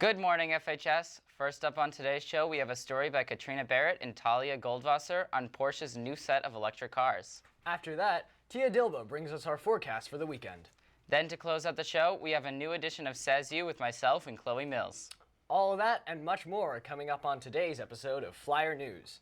Good morning, FHS. First up on today's show, we have a story by Katrina Barrett and Talia Goldvasser on Porsche's new set of electric cars. After that, Dilba brings us our forecast for the weekend. Then to close out the show, we have a new edition of Says You with myself and Chloe Mills. All of that and much more coming up on today's episode of Flyer News.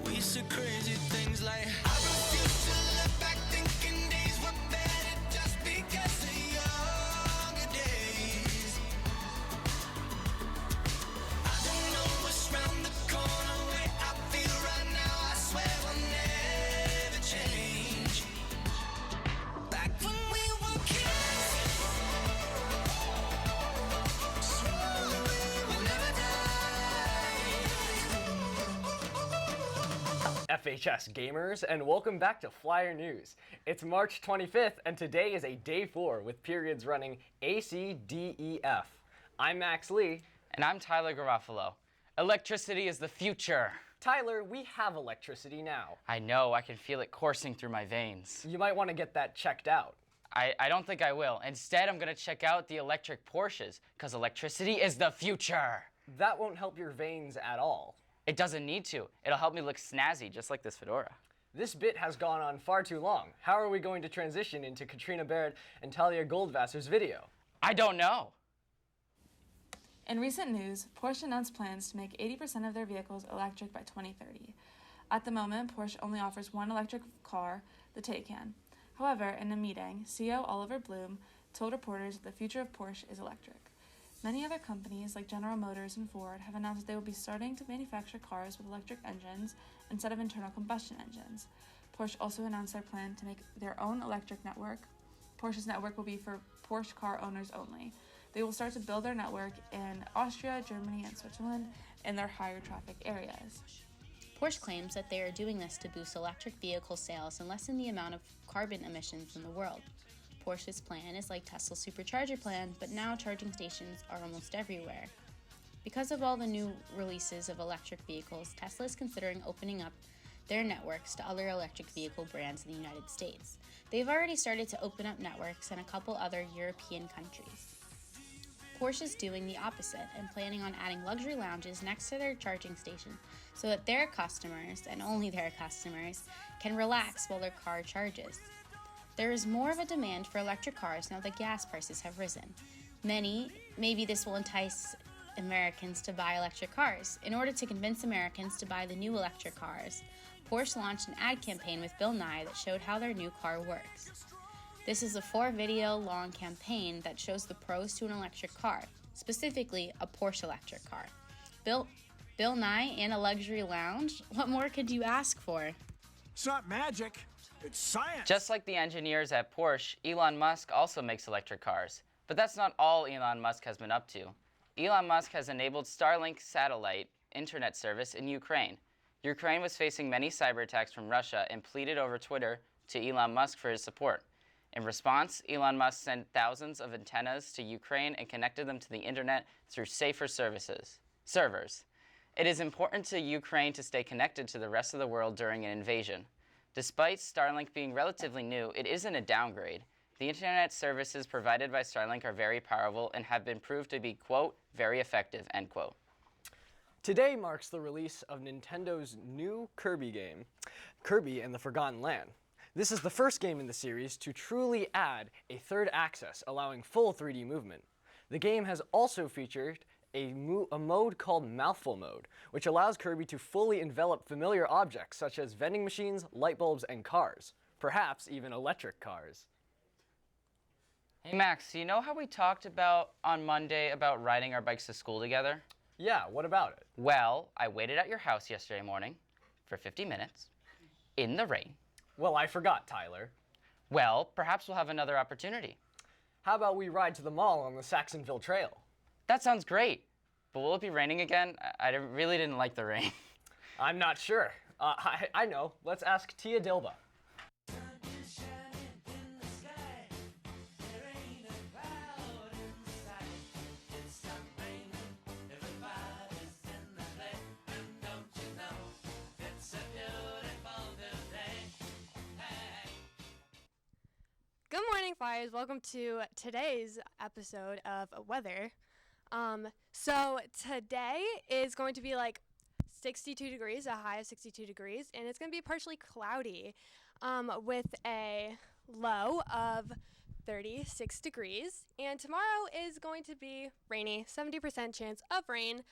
We said crazy things like I refuse to look back thinking days were better just because of younger days. I don't know what's round the corner where I feel right now. I swear we'll never change. Back when we were kids, swore we will never die. FHS gamers, and welcome back to Flyer News. It's March 25th, and today is a day 4 with periods running A, C, D, E, F. I'm Max Lee. And I'm Tyler Garofalo. Electricity is the future. Tyler, we have electricity now. I know, I can feel it coursing through my veins. You might want to get that checked out. I don't think I will. Instead, I'm going to check out the electric Porsches, because electricity is the future. That won't help your veins at all. It doesn't need to. It'll help me look snazzy, just like this fedora. This bit has gone on far too long. How are we going to transition into Katrina Barrett and Talia Goldvasser's video? I don't know. In recent news, Porsche announced plans to make 80% of their vehicles electric by 2030. At the moment, Porsche only offers one electric car, the Taycan. However, in a meeting, CEO Oliver Bloom told reporters that the future of Porsche is electric. Many other companies, like General Motors and Ford, have announced that they will be starting to manufacture cars with electric engines instead of internal combustion engines. Porsche also announced their plan to make their own electric network. Porsche's network will be for Porsche car owners only. They will start to build their network in Austria, Germany, and Switzerland in their higher traffic areas. Porsche claims that they are doing this to boost electric vehicle sales and lessen the amount of carbon emissions in the world. Porsche's plan is like Tesla's supercharger plan, but now charging stations are almost everywhere. Because of all the new releases of electric vehicles, Tesla is considering opening up their networks to other electric vehicle brands in the United States. They've already started to open up networks in a couple other European countries. Porsche is doing the opposite and planning on adding luxury lounges next to their charging station so that their customers, and only their customers, can relax while their car charges. There is more of a demand for electric cars now that gas prices have risen. Maybe this will entice Americans to buy electric cars. In order to convince Americans to buy the new electric cars, Porsche launched an ad campaign with Bill Nye that showed how their new car works. This is a 4-video-long campaign that shows the pros to an electric car, specifically a Porsche electric car. Bill Nye in a luxury lounge? What more could you ask for? It's not magic, it's science. Just like the engineers at Porsche, Elon Musk also makes electric cars. But that's not all Elon Musk has been up to. Elon Musk has enabled Starlink satellite internet service in Ukraine. Ukraine was facing many cyber attacks from Russia and pleaded over Twitter to Elon Musk for his support. In response, Elon Musk sent thousands of antennas to Ukraine and connected them to the internet through safer servers. It is important to Ukraine to stay connected to the rest of the world during an invasion. Despite Starlink being relatively new, it isn't a downgrade. The internet services provided by Starlink are very powerful and have been proved to be, quote, very effective, end quote. Today marks the release of Nintendo's new Kirby game, Kirby and the Forgotten Land. This is the first game in the series to truly add a third axis, allowing full 3D movement. The game has also featured a mode called Mouthful Mode, which allows Kirby to fully envelop familiar objects such as vending machines, light bulbs, and cars. Perhaps even electric cars. Hey Max, you know how we talked about on Monday about riding our bikes to school together? Yeah, what about it? Well, I waited at your house yesterday morning for 50 minutes in the rain. Well, I forgot, Tyler. Well, perhaps we'll have another opportunity. How about we ride to the mall on the Saxonville Trail? That sounds great. But will it be raining again? I really didn't like the rain. I'm not sure. I know. Let's ask Dilba. Good morning, Flyers. Welcome to today's episode of Weather. So today is going to be like 62 degrees, a high of 62 degrees, and it's going to be partially cloudy with a low of 36 degrees. And tomorrow is going to be rainy, 70% chance of rain,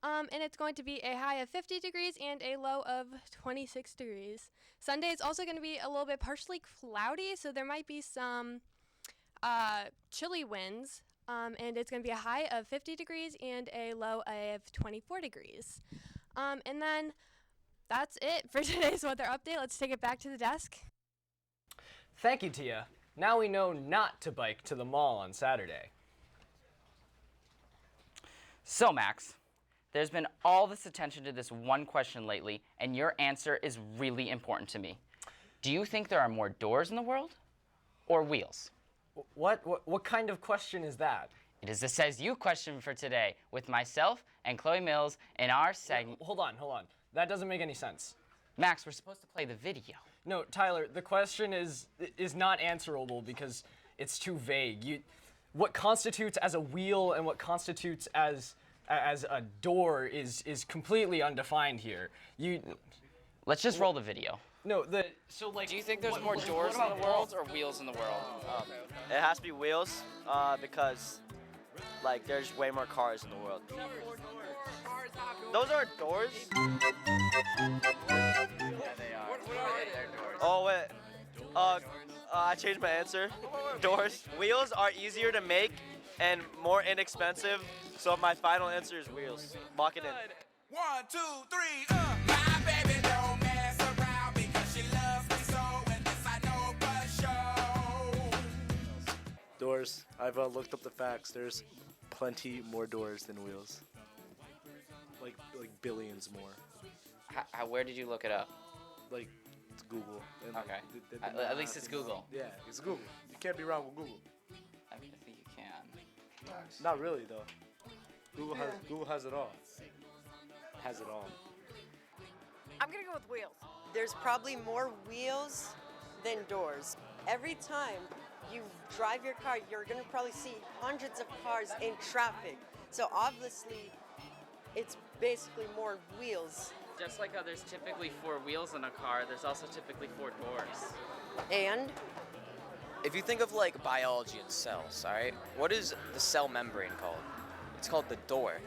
and it's going to be a high of 50 degrees and a low of 26 degrees. Sunday is also going to be a little bit partially cloudy, so there might be some chilly winds. And it's going to be a high of 50 degrees and a low of 24 degrees. And then that's it for today's weather update. Let's take it back to the desk. Thank you, Tia. Now we know not to bike to the mall on Saturday. So, Max, there's been all this attention to this one question lately, and your answer is really important to me. Do you think there are more doors in the world or wheels? What kind of question is that? It is the Says You question for today with myself and Chloe Mills in our segment. Hold on. That doesn't make any sense. Max, we're supposed to play the video. No, Tyler, the question is not answerable because it's too vague. What constitutes as a wheel and what constitutes as a door is completely undefined here. Let's just roll the video. No, Do you think there's more doors in the world or wheels in the world? It has to be wheels because, like, there's way more cars in the world. Those are doors? Yeah, they are. They're doors. Oh, wait. I changed my answer. Doors. Wheels are easier to make and more inexpensive, so my final answer is wheels. Lock it in. 1, 2, 3, My baby don't mess around because she loves me so, and this I know for sure. Doors. I've looked up the facts. There's plenty more doors than wheels. Like billions more. Where did you look it up? Like, it's Google. And Okay. At least it's Google. Yeah, it's Google. You can't be wrong with Google. I think you can. Not really though. Google has it all. Has it all. I'm gonna go with wheels. There's probably more wheels than doors. Every time you drive your car, you're gonna probably see hundreds of cars in traffic. So obviously, it's basically more wheels. Just like how there's typically 4 wheels in a car, there's also typically 4 doors. And If you think of like biology and cells, all right, what is the cell membrane called? It's called the door.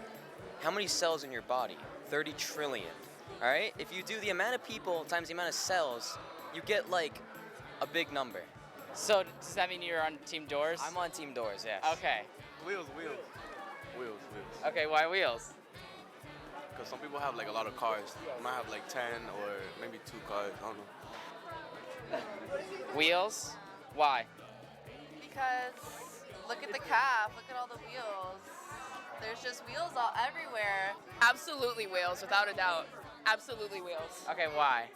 How many cells in your body? 30 trillion. All right? If you do the amount of people times the amount of cells, you get like a big number. So does that mean you're on Team Doors? I'm on Team Doors, yes. Okay. Wheels. Okay, why wheels? Because some people have like a lot of cars. You might have like 10 or maybe 2 cars. I don't know. Wheels? Why? Because look at the cab, look at all the wheels. There's just wheels all everywhere. Absolutely wheels, without a doubt. Absolutely wheels. Okay, why?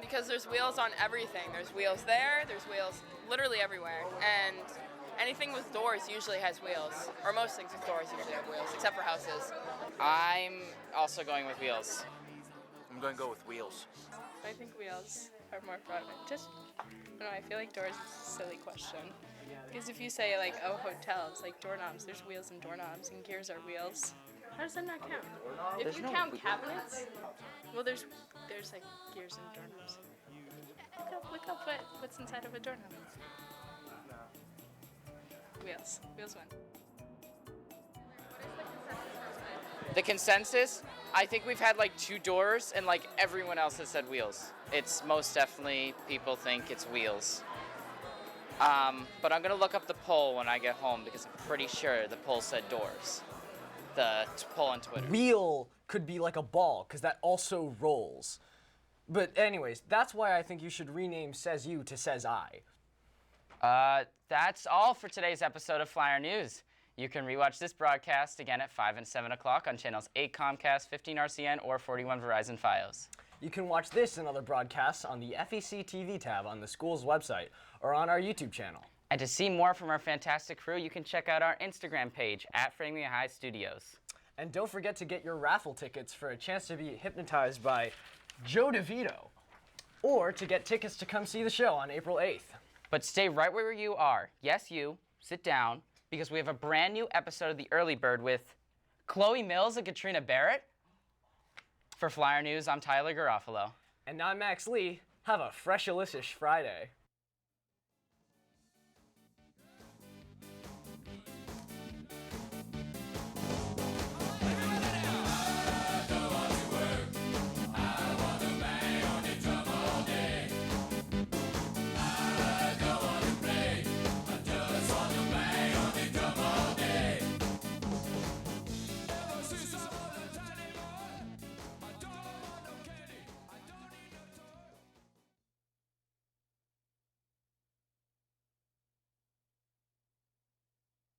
Because there's wheels on everything. There's wheels there, there's wheels literally everywhere. And anything with doors usually has wheels. Or most things with doors usually have wheels, except for houses. I'm also going with wheels. I'm going to go with wheels. I think wheels are more fun. Just, I don't know, I feel like doors is a silly question. Because if you say like, oh, hotels, like doorknobs, there's wheels and doorknobs, and gears are wheels. How does that not count? If you count cabinets, well, there's like gears and doorknobs. Look up what's inside of a doorknob. Wheels win. The consensus, I think we've had like 2 doors and like everyone else has said wheels. It's most definitely people think it's wheels. But I'm gonna look up the poll when I get home because I'm pretty sure the poll said doors. The poll on Twitter. Wheel could be like a ball because that also rolls. But anyways, that's why I think you should rename Says You to Says I. That's all for today's episode of Flyer News. You can rewatch this broadcast again at 5 and 7 o'clock on channels 8 Comcast, 15 RCN, or 41 Verizon Fios. You can watch this and other broadcasts on the FEC TV tab on the school's website or on our YouTube channel. And to see more from our fantastic crew, you can check out our Instagram page at Framingham High Studios. And don't forget to get your raffle tickets for a chance to be hypnotized by Joe DeVito, or to get tickets to come see the show on April 8th. But stay right where you are. Yes, you. Sit down. because we have a brand new episode of The Early Bird with Chloe Mills and Katrina Barrett. For Flyer News, I'm Tyler Garofalo. And I'm Max Lee. Have a fresh-alicious Friday.